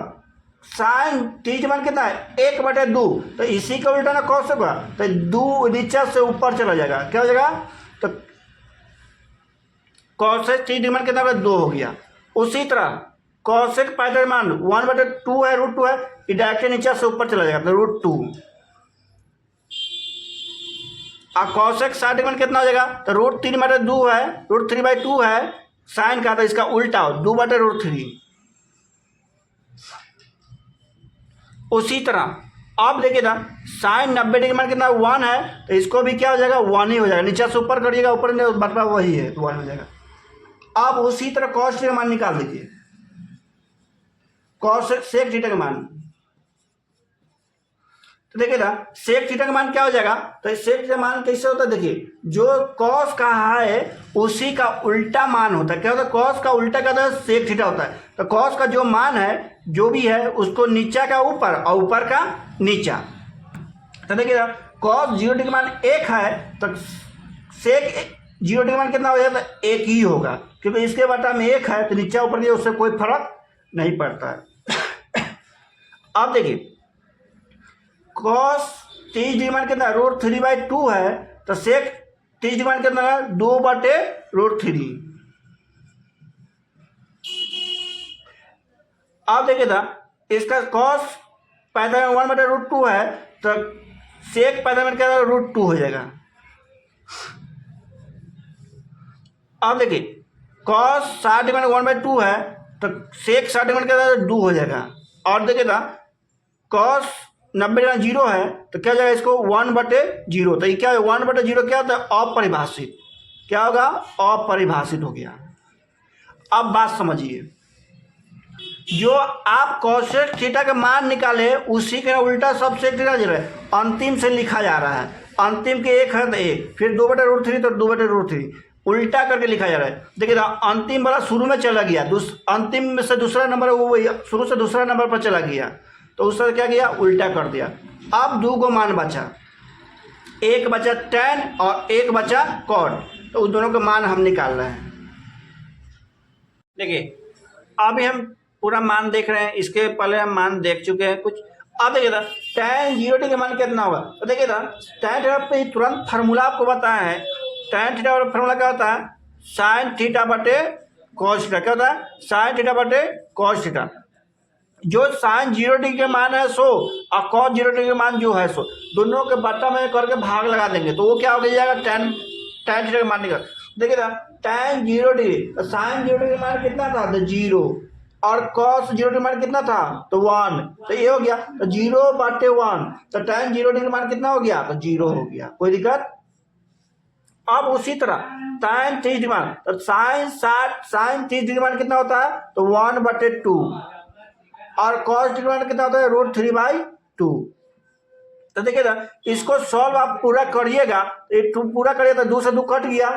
साइन 30 मान कितना है 1/2। तो इसी का उल्टा ना कौन सा होगा, तो 2 नीचे से ऊपर चला जाएगा, क्या हो जाएगा, तो कॉसेक 30 मान कितना होगा 2 हो गया। उसी तरह कॉसेक पैदल मान 1/2 है, √2 है, ये डायरेक्ट नीचे से ऊपर चला जाएगा तो √2। और कॉसेक 60 मान कितना हो जाएगा, तो √3/2 है, √3/2 है साइन का, तो इसका उल्टा हो 2/√3। उसी तरह अब देखिए ना साइन 90 डिग्री मान कितना 1 है, तो इसको भी क्या हो जाएगा 1 ही हो जाएगा, नीचे से ऊपर करिएगा, ऊपर बटवा वही है 1 हो जाएगा। अब उसी तरह कॉस का मान निकाल दीजिए, कॉस सेक थीटा का मान। तो देखिए ना सेक थीटा का मान क्या हो जाएगा, तो सेक थीटा मान कैसे होता है, देखिए जो कॉस का है उसी का उल्टा मान होता है। क्या होता है, कॉस का उल्टा क्या होता है, सेक थीटा होता है। तो कॉस का जो मान है जो भी है उसको नीचा का ऊपर और ऊपर का नीचा। तो देखिए ना कॉस 0 डिग्री मान 1 है, तो सेक 0 डिग्री मान कितना हो जाता है 1 ही होगा, क्योंकि इसके बटा में 1 है तो नीचा ऊपर दिया उससे कोई फर्क नहीं पड़ता है। अब देखिए कॉस 30 डिग्री मान कितना √3/2 है, तो सेक 30 डिग्री मान कितना है 2/√3। अब देखिए था इसका कॉस पैदा में 1/√2 है, तो सेक पैदा में क्या √2 हो जाएगा। अब देखिए कॉस 60 डिग्री 1/2 है, तो सेक 60 डिग्री क्या 2 हो जाएगा। और देखिए था कॉस 90 डिग्री 0 है, तो क्या जाएगा इसको 1/0। तो ये क्या है 1/0 क्या होता है, अपरिभाषित। क्या होगा, अपरिभाषित हो गया। अब बात समझिए, जो आप कॉसेक थीटा का मान निकाले उसी के उल्टा सब सेक थीटा जो है अंतिम से लिखा जा रहा है। अंतिम के 1 है तो 1, फिर 2/√3 तो 2/√3, उल्टा करके लिखा जा रहा है। देखिए ना, अंतिम वाला शुरू में चला गया, अंतिम में से दूसरा नंबर वो वही शुरू से दूसरा नंबर पर चला गया, तो उससे क्या किया, उल्टा कर दिया। अब 2 को मान बचा, एक बचा tan और एक बचा cot, तो उन दोनों का मान हम निकाल रहे हैं। देखिए अभी हम पूरा मान देख रहे हैं, इसके पहले हम मान देख चुके हैं कुछ। अब देखिए था tan 0t का मान कितना होगा, तो देखिए था tan थीटा पे तुरंत फार्मूला आपको बताया है। tan थीटा वाला फार्मूला क्या होता है, sin थीटा बटे cos थीटा। क्या होता है, sin थीटा बटे cos थीटा। जो sin 0t के मान है 100 और cos 0t के मान जो है 100, दोनों के बट्टा में करके भाग लगा देंगे, तो वो क्या हो जाएगा, tan थीटा का मान निकल। देखिए था tan 0t, तो sin 0t का मान कितना था, तो 0, और cos 0t का मान कितना था, तो 1, तो ये हो गया, तो 0/1, तो tan 0t का मान कितना हो गया, तो 0 हो गया। कोई दिक्कत। अब उसी तरह tan 30 मान, तो sin 30 मान कितना होता है, तो 1/2, और cos मान कितना होता है, √3/2। तो देखिए ना, इसको सॉल्व आप पूरा करिएगा, पूरा करिएगा तो 2 से 2 कट गया,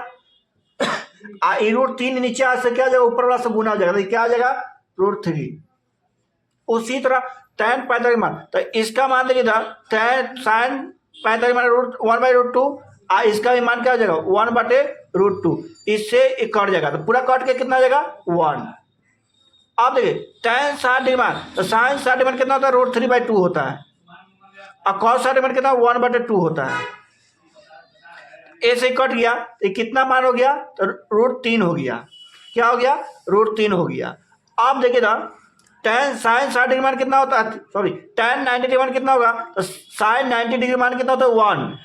√3 नीचे आ से क्या जाएगा, ऊपर वाला से गुना हो जाएगा, तो क्या आ जाएगा, √3। उसी तरह tan 45 मान, तो इसका मान देखिए था sin 45 मान 1/√2, इसका भी मान क्या हो जाएगा, 1/√2, इससे कट जाएगा, तो पूरा कट के कितना आ जाएगा, 1। अब देखिए tan 60 मान, तो sin 60 मान कितना होता है, √3/2 होता है, और cos 60 मान कितना 1/2 होता है। ऐसे कट गया, तो कितना मान हो गया, तो √3 हो गया। क्या हो गया, √3 हो गया। अब देखिए ना, sin 60 मान कितना होता है, सॉरी tan 90 मान कितना होगा, तो sin 90 मान कितना होता है, 1,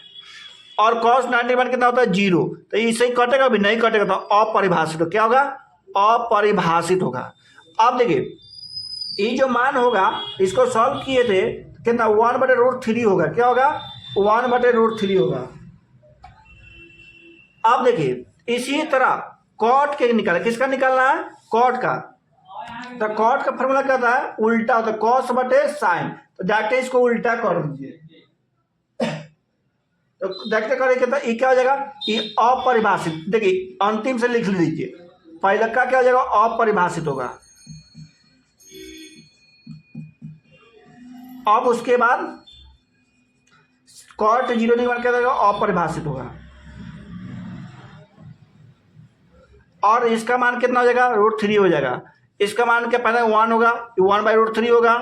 और cos 90 मान कितना होता है, 0, तो इससे ही कटेगा, भी नहीं कटेगा तो अपरिभाषित हो, क्या होगा, अपरिभाषित होगा। अब देखिए ये जो मान होगा, इसको सॉल्व किए थे, कितना 1/√3 होगा, क्या होगा, 1/√3 होगा। अब देखिए इसी तरह cot के निकाला, किसका निकालना है, cot का, तो cot का फॉर्मूला क्या था, उल्टा होता है, cos बटे sin, तो जाके इसको उल्टा कर दीजिए, तो देखते करें कितना, ये क्या हो जाएगा, ये अपरिभाषित। देखिए अंतिम से लिख लीजिए, पहले का क्या हो जाएगा, अपरिभाषित होगा। अब उसके बाद cot 0 का मान क्या होगा, अपरिभाषित होगा, और इसका मान कितना हो जाएगा, √3 हो जाएगा। इसका मान क्या पहले 1 होगा, 1/√3 होगा,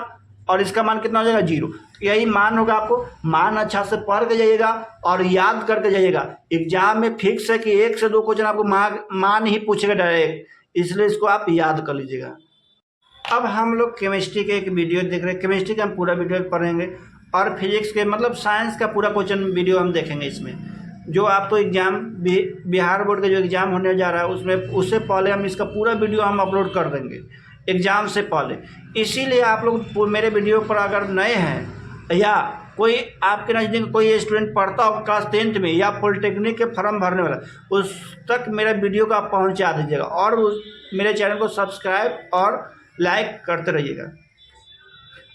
और इसका मान कितना हो जाएगा, 0। यही मान होगा। आपको मान अच्छा से पढ़ के जाइएगा और याद करके जाइएगा। एग्जाम में फिक्स है कि 1 से 2 क्वेश्चन आपको मान ही पूछेगा डायरेक्ट, इसलिए इसको आप याद कर लीजिएगा। अब हम लोग केमिस्ट्री के एक वीडियो देख रहे हैं, केमिस्ट्री का हम पूरा वीडियो पढ़ेंगे, और फिजिक्स के मतलब साइंस का पूरा क्वेश्चन वीडियो हम देखेंगे। इसमें जो आपको एग्जाम बिहार बोर्ड का जो एग्ज़ाम होने जा रहा है उसमें, उससे पहले हम इसका पूरा वीडियो हम अपलोड कर देंगे एग्ज़ाम से पहले। इसीलिए आप लोग मेरे वीडियो पर अगर नए हैं, या कोई आपके नज़दीक कोई स्टूडेंट पढ़ता हो क्लास 10th में, या पॉलिटेक्निक के फॉर्म भरने वाला, उस तक मेरा वीडियो को आप पहुँचा दीजिएगा, और मेरे चैनल को सब्सक्राइब और लाइक करते रहिएगा,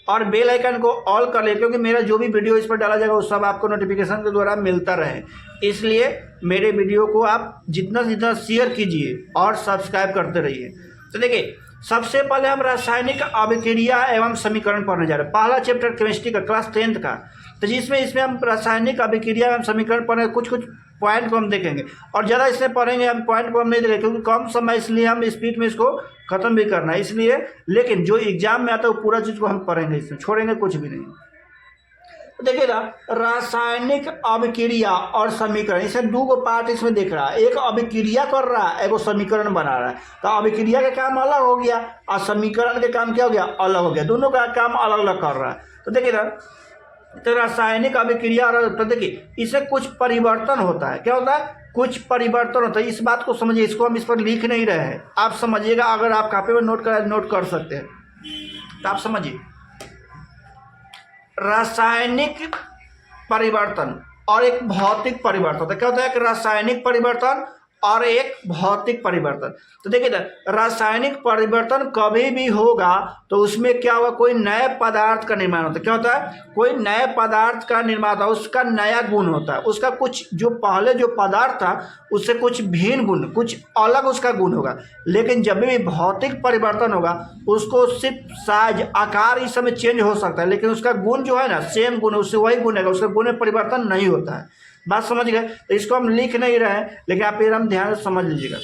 और बेल आइकन को ऑल कर ले, क्योंकि मेरा जो भी वीडियो इस पर डाला जाएगा वो सब आपको नोटिफिकेशन के द्वारा मिलता रहे। इसलिए मेरे वीडियो को आप जितना जितना शेयर कीजिए और सब्सक्राइब करते रहिए। तो देखिए सबसे पहले हम रासायनिक अभिक्रिया एवं समीकरण पढ़ने जा रहे हैं। पहला चैप्टर केमिस्ट्री का क्लास 10th का, तो इसमें हम रासायनिक अभिक्रिया एवं समीकरण पढ़ेंगे। कुछ पॉइंट को हम देखेंगे, और ज़्यादा इसमें पढ़ेंगे हम पॉइंट को हम नहीं देखेंगे, क्योंकि कम समय, इसलिए हम स्पीड में इसको ख़त्म भी करना है इसलिए। लेकिन जो एग्जाम में आता है वो पूरा चीज़ को हम पढ़ेंगे, इसमें छोड़ेंगे कुछ भी नहीं। तो देखिए ना, रासायनिक अभिक्रिया और समीकरण, इसमें 2 पार्ट इसमें देख रहा है, एक अभिक्रिया कर रहा है, एक वो समीकरण बना रहा है। तो अभिक्रिया का काम अलग हो गया और समीकरण के काम क्या हो गया, अलग हो गया, दोनों का काम अलग अलग कर रहा है। तो देखिए ना, तो रासायनिक अभिक्रिया, और तो देखिए इससे कुछ परिवर्तन होता है। क्या होता है, कुछ परिवर्तन होता है। इस बात को समझिए, इसको हम इस पर लिख नहीं रहे हैं, आप समझिएगा। अगर आप कॉपी में नोट कर सकते हैं तो आप समझिए। रासायनिक परिवर्तन और एक भौतिक परिवर्तन होता है। क्या होता है, एक रासायनिक परिवर्तन और एक भौतिक परिवर्तन। तो देखिए ना, रासायनिक परिवर्तन कभी भी होगा तो उसमें क्या होगा, कोई नए पदार्थ का निर्माण होता है। क्या होता है, कोई नए पदार्थ का निर्माण होता है, उसका नया गुण होता है, उसका कुछ जो पहले जो पदार्थ था उससे कुछ भिन्न गुण, कुछ अलग उसका गुण होगा। लेकिन जब भी भौतिक परिवर्तन होगा उसको सिर्फ साइज, आकार इस समय चेंज हो सकता है, लेकिन उसका गुण जो है ना, सेम गुण, उससे वही गुण है, उसका गुण में परिवर्तन नहीं होता है। बात समझ गए। तो इसको हम लिख नहीं रहे हैं, लेकिन आप फिर हम ध्यान से समझ लीजिएगा।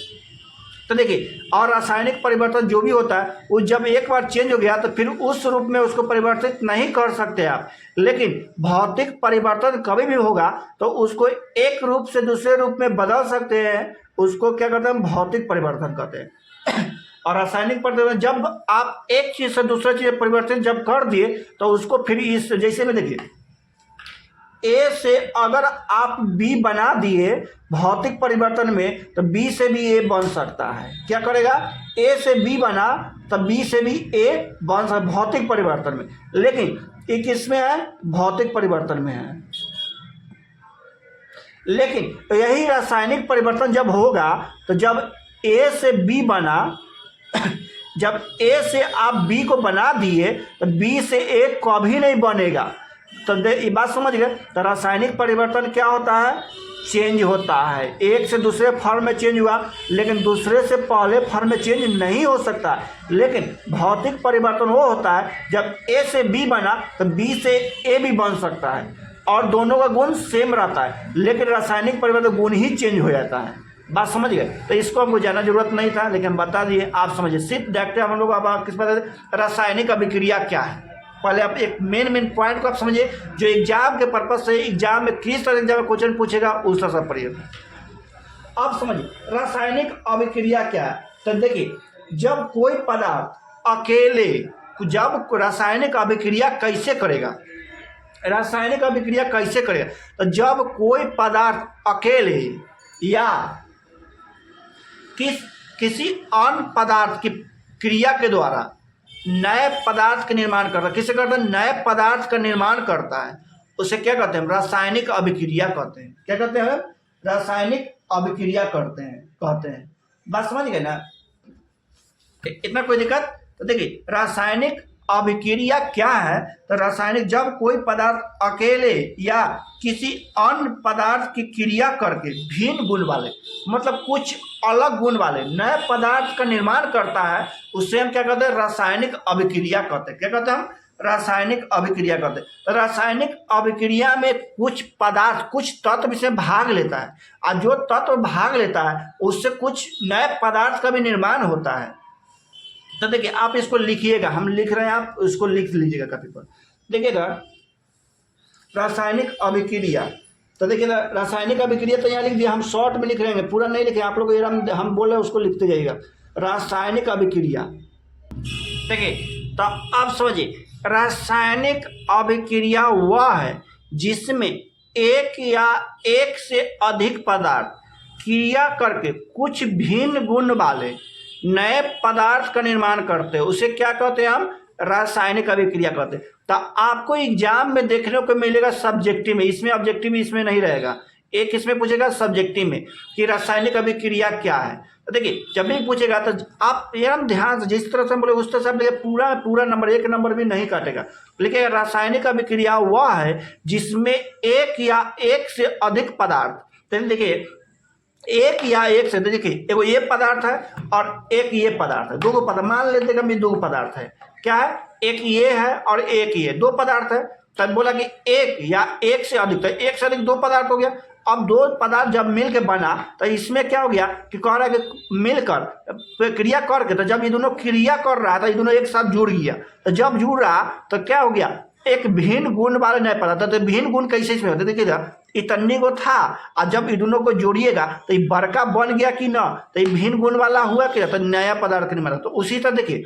तो देखिए, और रासायनिक परिवर्तन जो भी होता है वो जब एक बार चेंज हो गया तो फिर उस रूप में उसको परिवर्तित नहीं कर सकते आप। लेकिन भौतिक परिवर्तन कभी भी होगा तो उसको एक रूप से दूसरे रूप में बदल सकते हैं, उसको क्या कहते हैं, भौतिक परिवर्तन कहते हैं। और रासायनिक परिवर्तन जब आप एक चीज से दूसरे चीज परिवर्तन जब कर दिए तो उसको फिर इस जैसे में देखिए, ए से अगर आप बी बना दिए भौतिक परिवर्तन में तो बी से भी ए बन सकता है। क्या करेगा, ए से बी बना तो बी से भी ए बन सकता है भौतिक परिवर्तन में। लेकिन ये किसमें है, भौतिक परिवर्तन में है। लेकिन यही रासायनिक परिवर्तन जब होगा तो जब ए से बी बना जब ए से आप बी को बना दिए तो बी से ए कभी नहीं बनेगा। तो ये बात समझ गए। तो रासायनिक परिवर्तन क्या होता है, चेंज होता है, एक से दूसरे फॉर्म में चेंज हुआ, लेकिन दूसरे से पहले फॉर्म में चेंज नहीं हो सकता। लेकिन भौतिक परिवर्तन वो होता है जब ए से बी बना तो बी से ए भी बन सकता है और दोनों का गुण सेम रहता है, लेकिन रासायनिक परिवर्तन गुण ही चेंज हो जाता है। बात समझ गए। तो इसको हमको जानना जरूरत नहीं था, लेकिन बता दिए, आप समझिए। सिर्फ देखते हैं हम लोग अब किस बात, रासायनिक अभिक्रिया क्या है। पहले आप एक मेन पॉइंट को आप समझिए, जो एग्जाम के पर्पज से, एग्जाम में किस तरह एग्जाम में क्वेश्चन पूछेगा उस तरह से पढ़िए। अब समझिए रासायनिक अभिक्रिया क्या है। तो देखिए, जब कोई पदार्थ अकेले, जब रासायनिक अभिक्रिया कैसे करेगा, रासायनिक अभिक्रिया कैसे करेगा, तो जब कोई पदार्थ अकेले या किसी अन्य पदार्थ की क्रिया के द्वारा नए पदार्थ का निर्माण करता है। किसे करता है, नए पदार्थ का निर्माण करता है, उसे क्या कहते हैं, रासायनिक अभिक्रिया कहते हैं। क्या कहते हैं, रासायनिक अभिक्रिया कहते हैं। बात समझ गए ना, इतना कोई दिक्कत। तो देखिए रासायनिक अभिक्रिया क्या है, तो रासायनिक जब कोई पदार्थ अकेले या किसी अन्य पदार्थ की क्रिया करके भिन्न गुण वाले, मतलब कुछ अलग गुण वाले नए पदार्थ का निर्माण करता है, उससे हम क्या कहते हैं, रासायनिक अभिक्रिया कहते हैं। क्या कहते हैं हम, रासायनिक अभिक्रिया कहते हैं। तो रासायनिक अभिक्रिया में कुछ पदार्थ, कुछ तत्व इसमें भाग लेता है, और जो तत्व भाग लेता है उससे कुछ नए पदार्थ का भी निर्माण होता है। तो देखिए, आप इसको लिखिएगा, हम लिख रहे हैं, आप इसको लिख लीजिएगा कॉपी पर। देखिएगा रासायनिक अभिक्रिया। तो देखिए रासायनिक अभिक्रिया तो यहाँ लिख दिया, हम शॉर्ट में लिख रहे हैं, पूरा नहीं लिखे आप लोग, हम बोल रहे हैं उसको लिखते जाइएगा। रासायनिक अभिक्रिया, देखिए तो आप समझिए, रासायनिक अभिक्रिया वह है जिसमें एक या एक से अधिक पदार्थ क्रिया करके कुछ भिन्न गुण वाले नए पदार्थ का निर्माण करते हैं, उसे क्या कहते हैं हम, रासायनिक अभिक्रिया कहते हैं। तो आपको एग्जाम में देखने को मिलेगा सब्जेक्टिव में, इसमें ऑब्जेक्टिव इसमें नहीं रहेगा, एक इसमें पूछेगा सब्जेक्टिव में कि रासायनिक अभिक्रिया क्या है। तो देखिए जब भी पूछेगा तो आप एकदम ध्यान से, जिस तरह से बोले उस तरह से आप पूरा नंबर, एक नंबर भी नहीं काटेगा। लेकिन रासायनिक अभिक्रिया वह है जिसमें एक या एक से अधिक पदार्थ, तो देखिए एक या एक से, देखिए एगो ये पदार्थ है और एक ये पदार्थ है, दो पदार्थ मान लेते हैं, दो पदार्थ है। क्या है, एक ये है और एक ये, दो पदार्थ है। तब बोला कि एक या एक से अधिक, तो एक से अधिक दो पदार्थ हो गया। अब दो पदार्थ जब मिल के बना तो इसमें क्या हो गया कि कह रहा है कि मिलकर क्रिया करके, तो जब ये दोनों क्रिया कर रहा था, ये दोनों एक साथ जुड़ गया, तो जब जुड़ रहा तो क्या हो गया, एक भिन्न गुण वाले नए पदार्थ। तो भिन्न गुण कैसे इसमें होते, देखिएगा इतनी को था और जब ये दोनों को जोड़िएगा तो ये बड़का बन गया कि ना, तो ये भिन्न गुण वाला हुआ कि तो नया पदार्थ नहीं बना। तो उसी तरह देखिए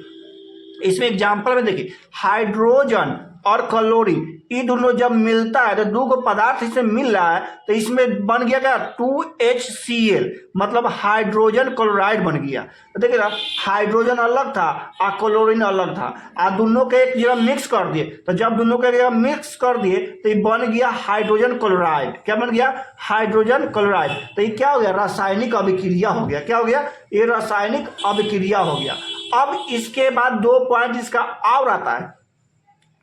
इसमें एग्जाम्पल में देखिए, हाइड्रोजन और क्लोरीन, ये दोनों जब मिलता है तो दो को पदार्थ इसमें मिल रहा है तो इसमें बन गया क्या 2HCl, मतलब हाइड्रोजन क्लोराइड बन गया। तो देखिए ना, हाइड्रोजन अलग था और क्लोरीन अलग था, और दोनों के एक जगह मिक्स कर दिए। तो जब दोनों के एक जगह मिक्स कर दिए तो ये बन गया हाइड्रोजन क्लोराइड। क्या बन गया? Hydrogen chloride. तो ये क्या हो गया? रासायनिक अभिक्रिया हो गया। क्या हो गया? ये रासायनिक अभिक्रिया हो गया। अब इसके बाद 2 पॉइंट इसका और आता है,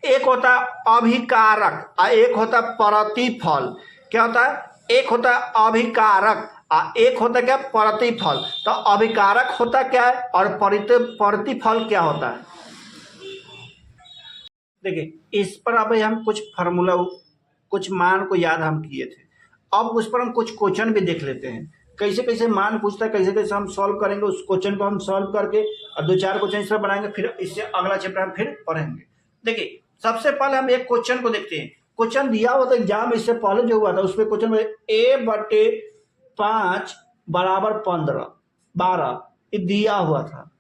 एक होता है अभिकारक और एक होता है प्रतिफल। क्या होता है? एक होता है अभिकारक और एक होता है क्या? प्रतिफल। तो अभिकारक होता क्या है और प्रतिफल क्या होता है? देखिए, इस पर अभी हम कुछ फार्मूला, कुछ मान को याद हम किए थे। अब उस पर हम कुछ क्वेश्चन भी देख लेते हैं, कैसे कैसे मान पूछता है, कैसे कैसे हम सॉल्व करेंगे। उस क्वेश्चन को हम सॉल्व करके और 2-4 क्वेश्चन इस पर बनाएंगे, फिर इससे अगला चैप्टर हम फिर पढ़ेंगे। देखिए, सबसे पहले हम एक क्वेश्चन को देखते हैं। क्वेश्चन दिया हुआ था एग्जाम इससे पहले जो हुआ था, उसमें क्वेश्चन में a/5 बराबर 12 ये दिया हुआ था।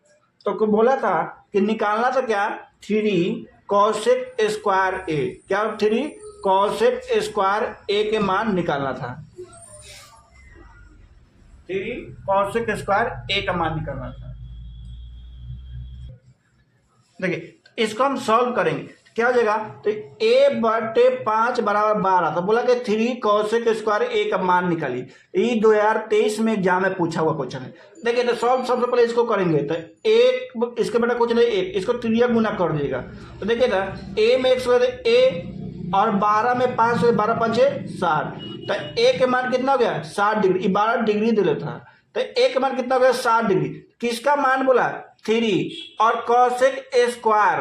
तो बोला था कि निकालना था क्या? 3 cosec स्क्वायर a। क्या? 3 cosec स्क्वायर a के मान निकालना था। 3 cosec स्क्वायर a का मान निकालना था। देखिए, इसको हम सॉल्व करेंगे, क्या हो जाएगा? तो a/5 बराबर 12। तो बोला कि 3 cosec स्क्वायर a का मान निकालिए। ये 2023 में एग्जाम में पूछा हुआ क्वेश्चन है। देखिए, तो सॉल्व सबसे पहले इसको करेंगे। तो एक इसके बेटा कुछ नहीं, एक इसको 3 गुना कर दीजिएगा। तो देखिए ना, a में 1 a और 12 में 5 12 5 60। तो a के मान कितना हो गया? 60 डिग्री। 12 डिग्री दे लेता है तो a के मान कितना हो गया? 60 डिग्री। किसका मान बोला? 3 और cosec स्क्वायर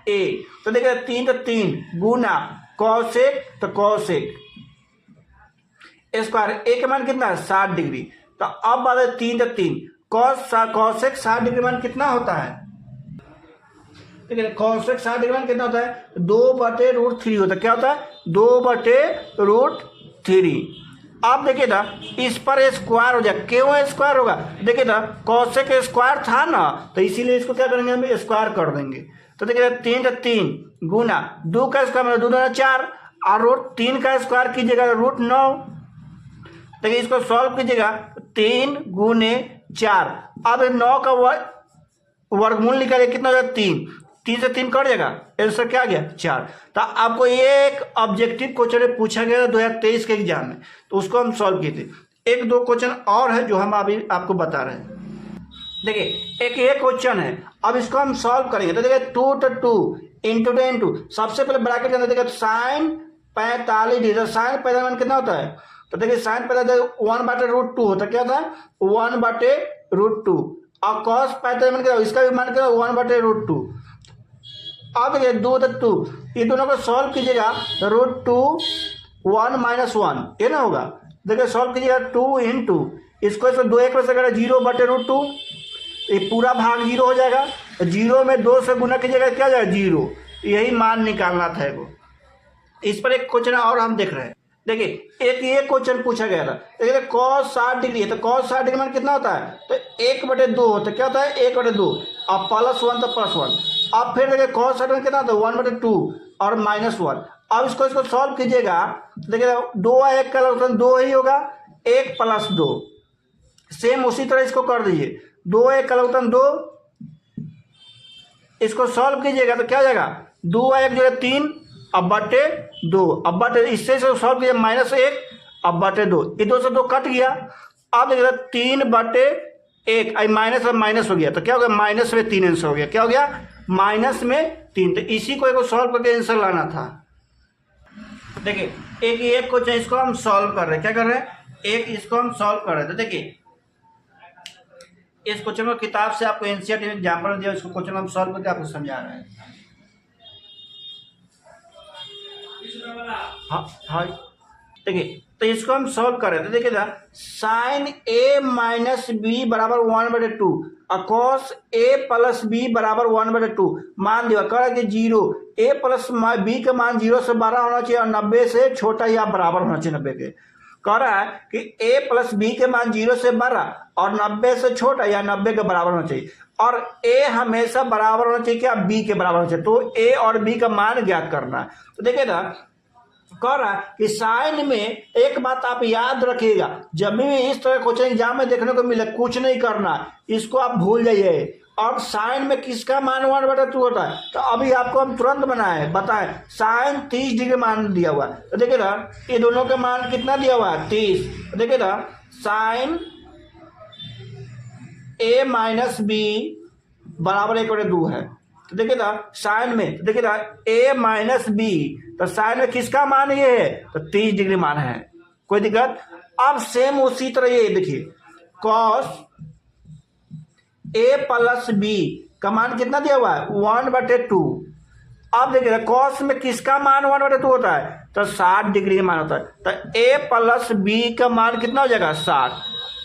a। तो देखिए 3 तो 3 गुना cosec तो cosec स्क्वायर a के मान कितना है? 60 डिग्री। तो अब बात है 3 तो 3 cosec 60 डिग्री मान कितना होता है? ठीक है, cosec 60 डिग्री मान कितना होता है? 2/√3 होता है। क्या होता है? 2/√3। अब देखिए ना, इस पर स्क्वायर हो जाए। क्यों स्क्वायर होगा? देखिए ना, cosec स्क्वायर था ना, तो इसीलिए इसको क्या करेंगे? हम स्क्वायर कर देंगे। तो देखिए 3 तो 3 गुना 2 का स्क्वायर मतलब 2 दूना 4 और √3 का स्क्वायर कीजिएगा √9। देखिए, इसको सॉल्व कीजिएगा 3 गुने 4। अब 9 का वर्गमूल निकालिए, कितना हो जाएगा? 3 से 3 कट जाएगा, आंसर क्या आ गया? 4। तो आपको एक ऑब्जेक्टिव क्वेश्चन पूछा गया 2023 के एग्जाम में, तो उसको हम सॉल्व किए थे। 1-2 क्वेश्चन और है जो हम अभी आपको बता रहे हैं। देखिए, एक ये क्वेश्चन है, अब इसको हम सॉल्व करेंगे। तो देखिए 2 तो 2 इंटू 2 सबसे पहले ब्रैकेट के अंदर देखिए sin 45 डिग्री। sin 45 कितना होता है? तो देखिए sin 45 1/√2 होता है। क्या होता है? 1/√2। और cos 45 क्या? इसका भी मान क्या? 1/√2। अब देखिए 2 तो 2 ये दोनों को सॉल्व कीजिएगा तो √2 1 - 1 ये ना होगा। देखिए सॉल्व कीजिएगा 2 इंटू इसको 2 1 से करें 0/√2, ये पूरा भाग 0 हो जाएगा। 0 में 2 से गुना कीजिएगा, क्या जाएगा? 0। यही मान निकालना था वो। इस पर एक क्वेश्चन और हम देख रहे हैं। देखिए, एक ये क्वेश्चन पूछा गया था। देखिए cos 60 डिग्री है, तो cos 60 डिग्री मान कितना होता है? तो 1/2 होता है। क्या होता है? 1/2 और +1 तो +1। अब फिर देखिए cos 60 में कितना होता है? 1/2 और -1। अब इसको सॉल्व कीजिएगा। देखिए 2 और 1 का लघुगणक 2 ही होगा, 1 + 2। सेम उसी तरह इसको कर दीजिए, 2 1 का लघुगणक 2। इसको सॉल्व कीजिएगा तो क्या हो जाएगा? 2 और 1 जो है 3 अब बटे 2, अब बटे इससे सॉल्व कीजिए -1 अब बटे 2, ये 2 से 2 कट गया। अब देखिए 3/1 माइनस और माइनस हो गया, तो क्या हो गया? माइनस में 3 आंसर हो गया। क्या हो गया? -3। तो इसी को एक सॉल्व करके आंसर लाना था। देखिए एक क्वेश्चन इसको हम सॉल्व कर रहे हैं। क्या कर रहे हैं? एक इसको हम सॉल्व कर रहे हैं। तो देखिए इस क्वेश्चन को किताब से आपको एनसीईआरटी में एग्जाम्पल दिया, इसको क्वेश्चन हम सॉल्व करके आपको समझा रहे हैं। हाँ देखिए, तो इसको हम सॉल्व कर रहे थे। देखिए ना, sin a - b बराबर 1/2 और cos a + b बराबर 1/2 मान दिया। कह रहा है कि 0 a + b का मान 0 से बड़ा होना चाहिए और 90 से छोटा या बराबर होना चाहिए 90 के। कह रहा है कि a + b के मान 0 से बड़ा और 90 से छोटा या 90 के बराबर होना चाहिए। और ए हमेशा बराबर होना चाहिए क्या, बी के बराबर होना चाहिए। तो ए और बी का मान ज्ञात करना है। तो देखिए ना कह रहा है कि साइन में एक बात आप याद रखिएगा, जब भी इस तरह क्वेश्चन एग्जाम में देखने को मिले कुछ नहीं करना, इसको आप भूल जाइए। और साइन में किसका मान 1/2 होता है, तो अभी आपको हम तुरंत बताएं साइन 30 डिग्री मान दिया हुआ है। तो देखिए ना ये दोनों का मान कितना दिया हुआ है 30। तो देखिए ना साइन a माइनस बी बराबर 1/2 है। तो देखिए ना साइन में, तो देखिए ना a माइनस बी, तो साइन में किसका मान ये है, तो 30 डिग्री मान है, कोई दिक्कत। अब सेम उसी तरह ये देखिए कॉस a प्लस बी का मान कितना दिया हुआ है 1/2। अब देखिए कॉस में किसका मान 1/2 होता है, तो 60 डिग्री का मान होता है। तो a प्लस बी का मान कितना हो जाएगा 60।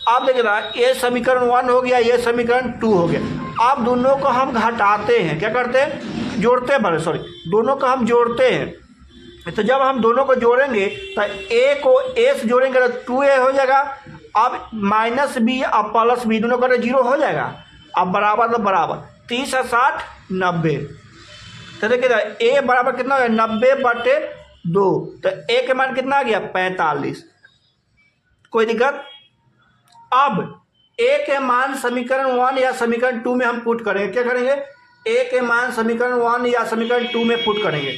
अब देखिए ना ये समीकरण 1 हो गया, ये समीकरण 2 हो गया। अब दोनों को हम घटाते हैं, क्या करते हैं, जोड़ते हैं, सॉरी दोनों को हम जोड़ते हैं। तो जब हम दोनों को जोड़ेंगे तो a को a से जोड़ेंगे तो 2a हो जाएगा। अब माइनस बी और प्लस बी दोनों का 0 हो जाएगा। अब बराबर तो बराबर 30 और 60 90। तो देखिए a बराबर कितना हो गया 90/2। तो a के मान कितना आ गया 45, कोई दिक्कत। अब a के मान समीकरण 1 या समीकरण 2 में हम पुट करेंगे, क्या करेंगे, a के मान समीकरण 1 या समीकरण 2 में पुट करेंगे।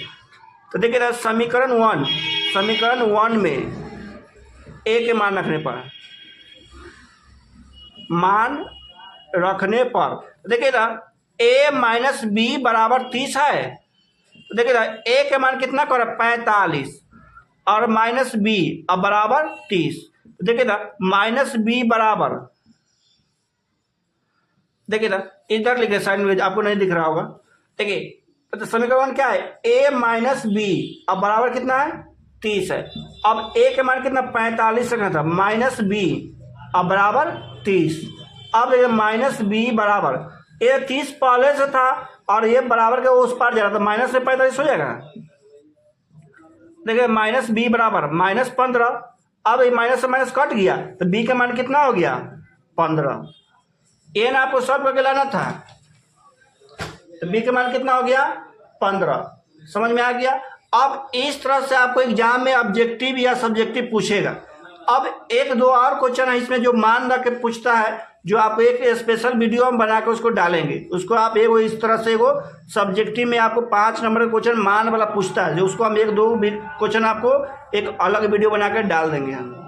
तो देखिए ना समीकरण 1 में a के मान रखने पर देखिए ना a माइनस बी बराबर 30 है। तो देखिए ना a के मान कितना कर 45 और माइनस बी अब बराबर 30। देखिए ना माइनस बी बराबर, देखिए ना इधर लिखे साइन में, आपको नहीं दिख रहा होगा। देखिए तो समीकरण क्या है a माइनस बी अब बराबर कितना है 30 है। अब a के मान कितना 45 रखना था, माइनस बी अब बराबर 30। अब देखिए माइनस बी बराबर ये 30 पहले से था और ये बराबर के उस पार जा रहा था, माइनस से 45 हो जाएगा। देखिए माइनस बी बराबर -15। अब ये माइनस से माइनस कट गया तो बी का मान कितना हो गया 15। ए ना आपको सब करके लाना था, तो बी का मान कितना हो गया 15। समझ में आ गया। अब इस तरह से आपको एग्जाम में ऑब्जेक्टिव या सब्जेक्टिव पूछेगा। अब एक दो और क्वेश्चन है इसमें जो मान रख के पूछता है, जो आप एक स्पेशल वीडियो हम बना के उसको डालेंगे। उसको आप एगो इस तरह से एगो सब्जेक्टिव में आपको 5 नंबर का क्वेश्चन मान वाला पूछता है, जो उसको हम 1-2 क्वेश्चन आपको एक अलग वीडियो बना कर डाल देंगे हम।